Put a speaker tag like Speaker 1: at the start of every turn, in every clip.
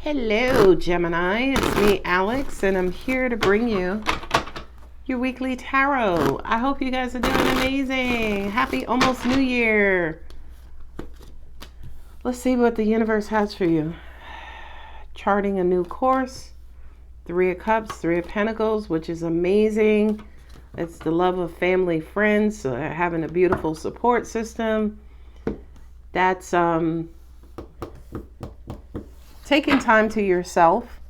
Speaker 1: Hello, Gemini. It's me, Alex, and I'm here to bring you your weekly tarot. I hope you guys are doing amazing. Happy almost New Year. Let's see what the universe has for you. Charting a new course. Three of Cups, Three of Pentacles, which is amazing. It's the love of family, friends, having a beautiful support system. That's taking time to yourself,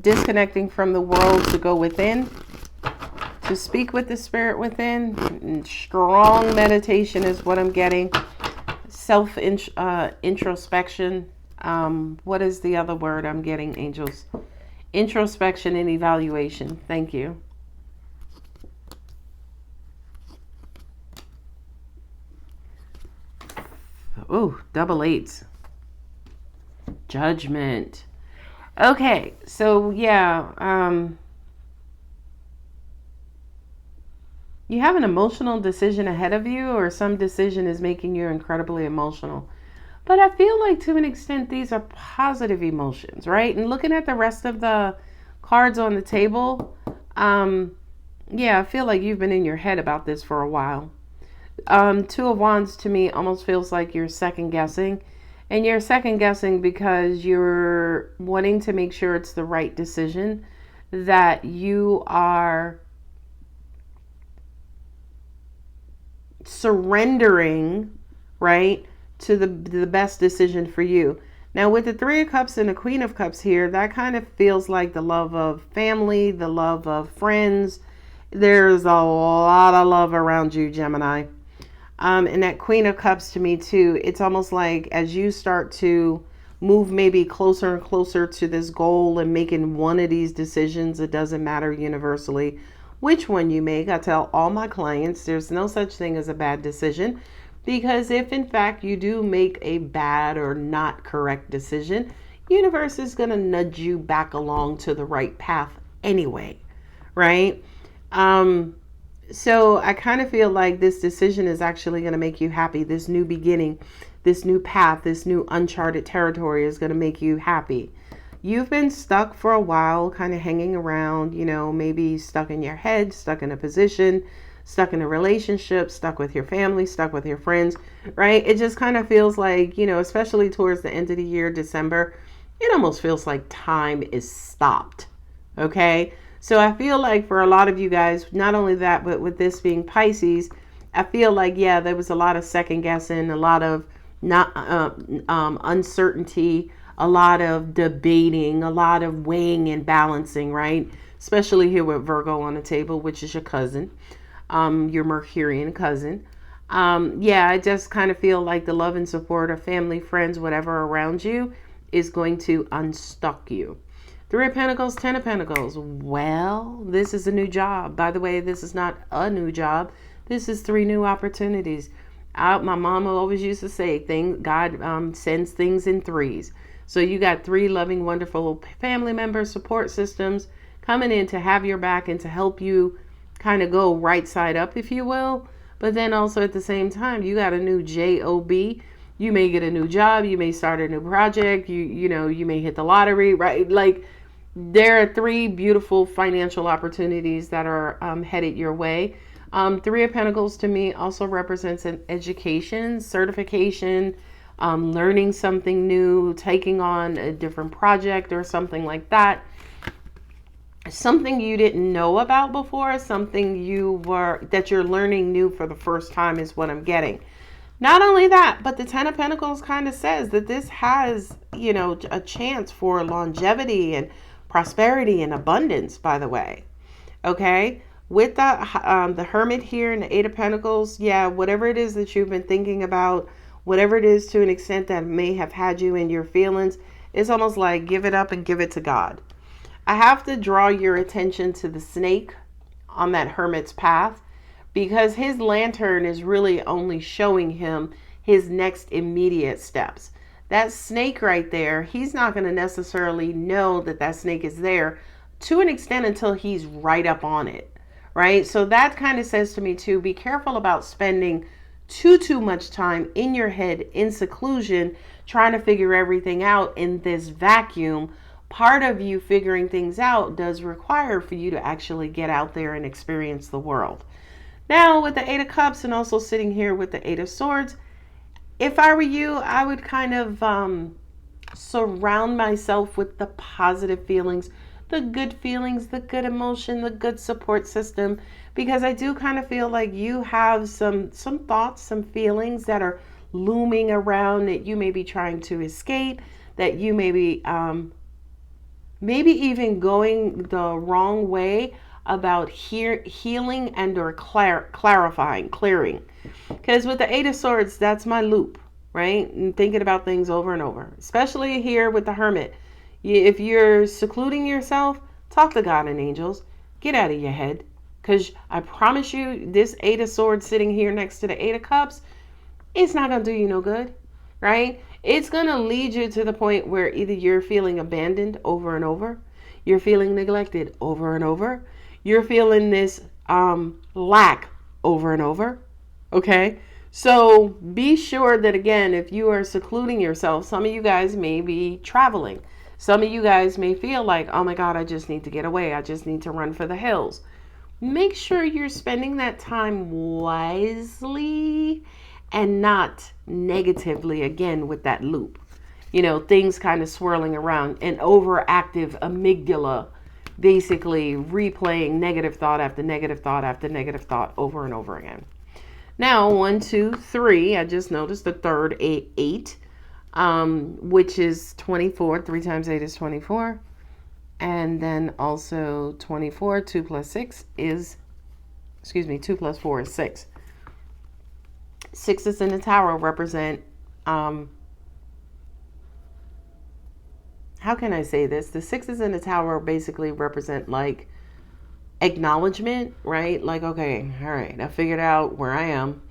Speaker 1: disconnecting from the world to go within, to speak with the spirit within. And strong meditation is what I'm getting. Self introspection. What is the other word I'm getting, angels? Introspection and evaluation. Thank you. Ooh, double eights. Judgment. Okay, so yeah, you have an emotional decision ahead of you, or some decision is making you incredibly emotional. But I feel like to an extent these are positive emotions, right? And looking at the rest of the cards on the table, yeah, I feel like you've been in your head about this for a while. Two of Wands to me almost feels like you're second guessing. And you're second guessing because you're wanting to make sure it's the right decision, that you are surrendering, right, to the best decision for you. Now, with the Three of Cups and the Queen of Cups here, that kind of feels like the love of family, the love of friends. There's a lot of love around you, Gemini. And that Queen of Cups to me too, it's almost like as you start to move maybe closer and closer to this goal and making one of these decisions, it doesn't matter universally which one you make. I tell all my clients there's no such thing as a bad decision, because if in fact you do make a bad or not correct decision, universe is going to nudge you back along to the right path anyway, right? So I kind of feel like this decision is actually going to make you happy. This new beginning, this new path, this new uncharted territory is going to make you happy. You've been stuck for a while, kind of hanging around, maybe stuck in your head, stuck in a position, stuck in a relationship, stuck with your family, stuck with your friends, right? It just kind of feels like, especially towards the end of the year, December, it almost feels like time is stopped. Okay. So I feel like for a lot of you guys, not only that, but with this being Pisces, I feel like, yeah, there was a lot of second guessing, a lot of not uncertainty, a lot of debating, a lot of weighing and balancing, right? Especially here with Virgo on the table, which is your cousin, your Mercurian cousin. Yeah, I just kind of feel like the love and support of family, friends, whatever around you is going to unstuck you. Three of Pentacles, Ten of Pentacles. Well, this is a new job. By the way, this is not a new job. This is three new opportunities. My mama always used to say, God sends things in threes. So you got three loving, wonderful family members, support systems coming in to have your back and to help you kind of go right side up, if you will. But then also at the same time, you got a new job. You may get a new job. You may start a new project. You may hit the lottery, right? Like, there are three beautiful financial opportunities that are headed your way. Three of Pentacles to me also represents an education, certification, learning something new, taking on a different project or something like that. Something you didn't know about before, something that you're learning new for the first time is what I'm getting. Not only that, but the Ten of Pentacles kind of says that this has, a chance for longevity and prosperity and abundance, by the way. Okay. With the Hermit here and the Eight of Pentacles, yeah, whatever it is that you've been thinking about, whatever it is to an extent that may have had you in your feelings, it's almost like give it up and give it to God. I have to draw your attention to the snake on that Hermit's path, because his lantern is really only showing him his next immediate steps. That snake right there, he's not going to necessarily know that snake is there to an extent until he's right up on it, right? So that kind of says to me too, be careful about spending too much time in your head, in seclusion, trying to figure everything out in this vacuum part of you figuring things out does require for you to actually get out there and experience the world. Now, with the Eight of Cups and also sitting here with the Eight of Swords, if I were you, I would kind of surround myself with the positive feelings, the good emotion, the good support system, because I do kind of feel like you have some thoughts, some feelings that are looming around that you may be trying to escape, that you may be maybe even going the wrong way about healing and or clearing. Because with the Eight of Swords, that's my loop, right? And thinking about things over and over, especially here with the Hermit. If you're secluding yourself, talk to God and angels. Get out of your head. Because I promise you, this Eight of Swords sitting here next to the Eight of Cups, it's not going to do you no good, right? It's going to lead you to the point where either you're feeling abandoned over and over, you're feeling neglected over and over, you're feeling this lack over and over, okay? So be sure that, again, if you are secluding yourself, some of you guys may be traveling. Some of you guys may feel like, oh my God, I just need to get away. I just need to run for the hills. Make sure you're spending that time wisely and not negatively, again, with that loop. Things kind of swirling around, an overactive amygdala, basically replaying negative thought after negative thought after negative thought over and over again. Now, 1, 2, 3, I just noticed the third eight, which is 24. 3 times 8 is 24. And then also 24, 2 plus 6 is, 2 plus 4 is 6. Sixes in the tower represent, how can I say this? The sixes in the tower basically represent like acknowledgement, right? Like, okay, all right, I figured out where I am.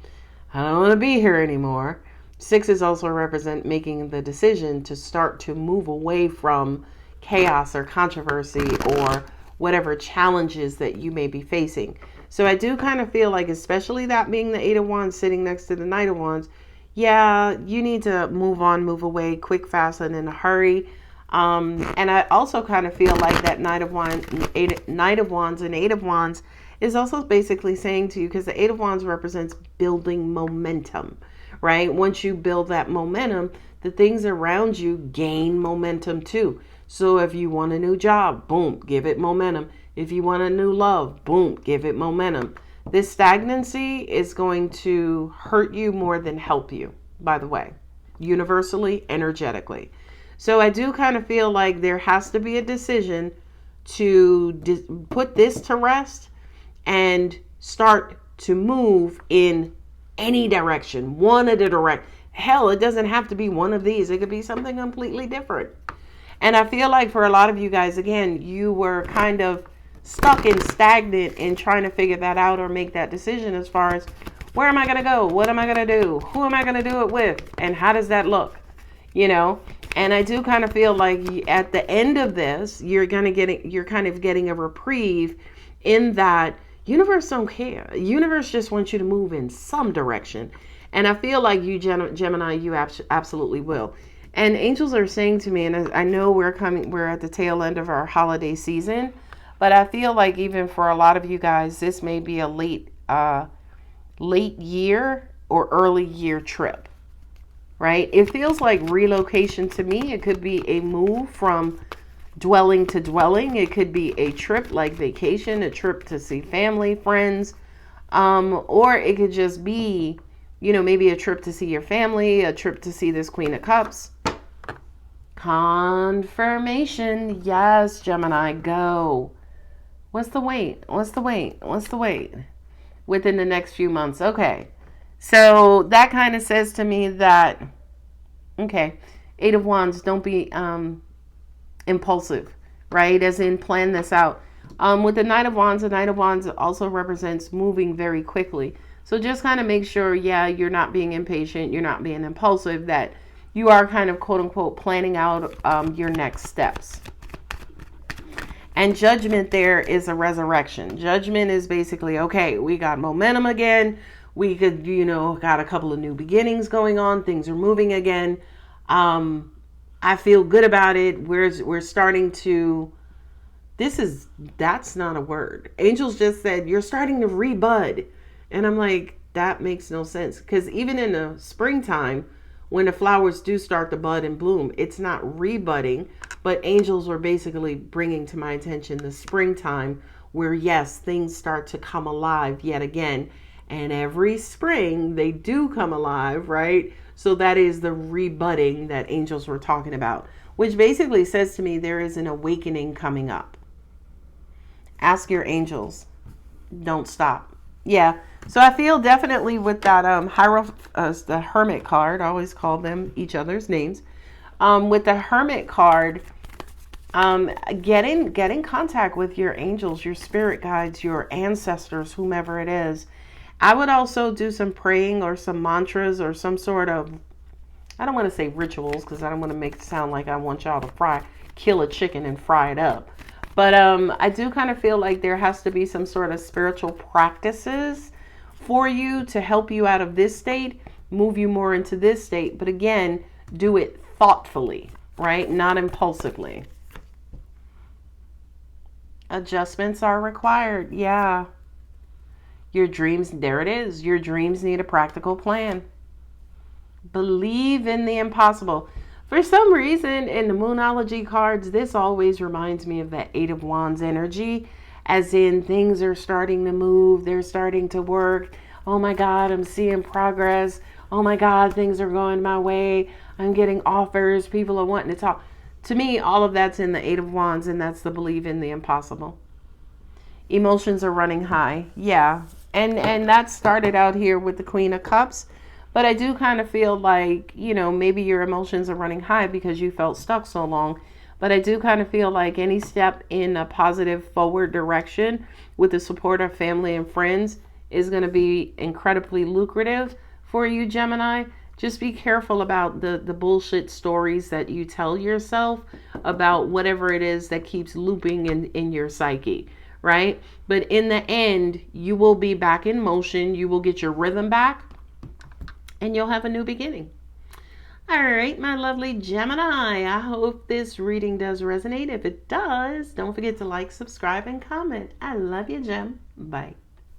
Speaker 1: I don't want to be here anymore. Sixes also represent making the decision to start to move away from chaos or controversy or whatever challenges that you may be facing. So I do kind of feel like, especially that being the Eight of Wands sitting next to the Knight of Wands, yeah, you need to move on, move away, quick, fast, and in a hurry. And I also kind of feel like that Knight of Wands and Eight of Wands is also basically saying to you, because the Eight of Wands represents building momentum, right? Once you build that momentum, the things around you gain momentum too. So if you want a new job, boom, give it momentum. If you want a new love, boom, give it momentum. This stagnancy is going to hurt you more than help you, by the way, universally, energetically. So I do kind of feel like there has to be a decision to put this to rest and start to move in any direction, one of the direct. Hell, it doesn't have to be one of these. It could be something completely different. And I feel like for a lot of you guys, again, you were kind of stuck and stagnant in trying to figure that out or make that decision as far as where am I going to go? What am I going to do? Who am I going to do it with? And how does that look? And I do kind of feel like at the end of this, you're kind of getting a reprieve in that universe don't care. Universe just wants you to move in some direction. And I feel like you, Gemini, you absolutely will. And angels are saying to me, and I know we're at the tail end of our holiday season, but I feel like even for a lot of you guys, this may be a late year or early year trip, right? It feels like relocation to me. It could be a move from dwelling to dwelling. It could be a trip like vacation, a trip to see family, friends, or it could just be, maybe a trip to see your family, a trip to see this Queen of Cups. Confirmation. Yes, Gemini, go. What's the wait? Within the next few months. Okay. So that kind of says to me that, okay, Eight of Wands, don't be impulsive, right? As in plan this out. With the Knight of Wands also represents moving very quickly. So just kind of make sure, you're not being impatient, you're not being impulsive, that you are kind of quote unquote planning out your next steps. And Judgment there is a resurrection. Judgment is basically, okay, we got momentum again. We could, got a couple of new beginnings going on. Things are moving again. I I feel good about it. We're starting to, that's not a word. Angels just said, you're starting to rebud. And I'm like, that makes no sense. Because even in the springtime, when the flowers do start to bud and bloom, it's not rebudding, but angels were basically bringing to my attention the springtime where, yes, things start to come alive yet again. And every spring they do come alive, right? So that is the rebudding that angels were talking about, which basically says to me there is an awakening coming up. Ask your angels. Don't stop. Yeah. So I feel definitely with that the Hermit card. I always call them each other's names. With the Hermit card, get in contact with your angels, your spirit guides, your ancestors, whomever it is. I would also do some praying or some mantras or some sort of, I don't want to say rituals because I don't want to make it sound like I want y'all to kill a chicken and fry it up. But I do kind of feel like there has to be some sort of spiritual practices for you to help you out of this state, move you more into this state. But again, do it thoughtfully, right? Not impulsively. Adjustments are required. Yeah. Your dreams, there it is. Your dreams need a practical plan. Believe in the impossible. For some reason, in the Moonology cards, this always reminds me of that Eight of Wands energy, as in things are starting to move, they're starting to work. Oh my God, I'm seeing progress. Oh my God, things are going my way. I'm getting offers. People are wanting to talk. To me, all of that's in the Eight of Wands, and that's the believe in the impossible. Emotions are running high. Yeah. And that started out here with the Queen of Cups. But I do kind of feel like, maybe your emotions are running high because you felt stuck so long. But I do kind of feel like any step in a positive forward direction with the support of family and friends is going to be incredibly lucrative for you, Gemini. Just be careful about the bullshit stories that you tell yourself about whatever it is that keeps looping in your psyche, right? But in the end, you will be back in motion. You will get your rhythm back. And you'll have a new beginning. All right, my lovely Gemini. I hope this reading does resonate. If it does, don't forget to like, subscribe, and comment. I love you, Gem. Bye.